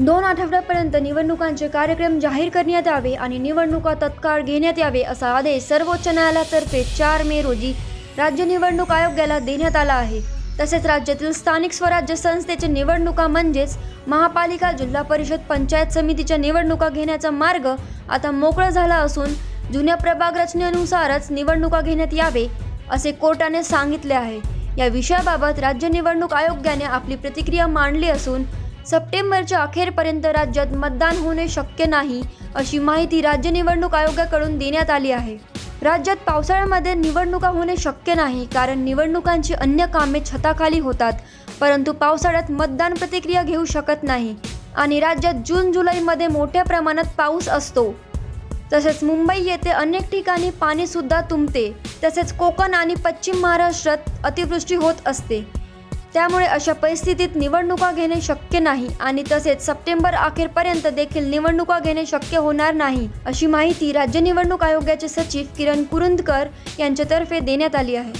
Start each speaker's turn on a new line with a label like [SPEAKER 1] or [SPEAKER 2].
[SPEAKER 1] 2 आठवड्यापर्यंत निवडणुकांचे कार्यक्रम जाहीर करण्यात यावे आणि निवडणुका तत्काळ घेण्यात यावे असा आदेश सर्वोच्च न्यायालयातर्फे 4 मे रोजी राज्य निवडणूक आयोगाला देण्यात आला आहे। तसेच राज्यातील स्थानिक स्वराज्य संस्थेच्या निवडणुका म्हणजेच महापालिका, जिल्हा परिषद, पंचायत समितीच्या निवडणुका घेण्याचा मार्ग आता मोकळा झाला असून जुन्या प्रभाग रचनेनुसारच निवडणुका घेण्यात यावे असे कोर्टाने सांगितले आहे। या विषयाबाबत राज्य निवडणूक आयोगाने आपली प्रतिक्रिया मांडली असून सप्टेंबरच्या अखेरपर्यंत राज्यात मतदान होणे शक्य नाही अशी माहिती राज्य निवडणूक आयोगाकडून देण्यात आली आहे। राज्यात पावसाळ्यामध्ये निवडणुका होणे शक्य नाही कारण निवडणुकांची अन्य कामे छताखाली होतात, परंतु पावसाळ्यात मतदान प्रतिक्रिया घेऊ शकत नाही आणि राज्यात जून-जुलैमध्ये मोठ्या प्रमाणात पाऊस असतो। तसेच मुंबई येथे अनेक ठिकाणी पाणी सुद्धा तुंबते। तसेच कोकण आणि पश्चिम महाराष्ट्रात अतिवृष्टी होत असते। त्यामुळे अशा परिस्थितीत निवडणुका घेणे शक्य नाही आणि तसेच सप्टेंबर अखेरपर्यंत देखील निवडणुका घेणे शक्य होणार नाही अशी माहिती राज्य निवडणूक आयोगाचे सचिव किरण कुरुंदकर यांच्यातर्फे देण्यात आली आहे।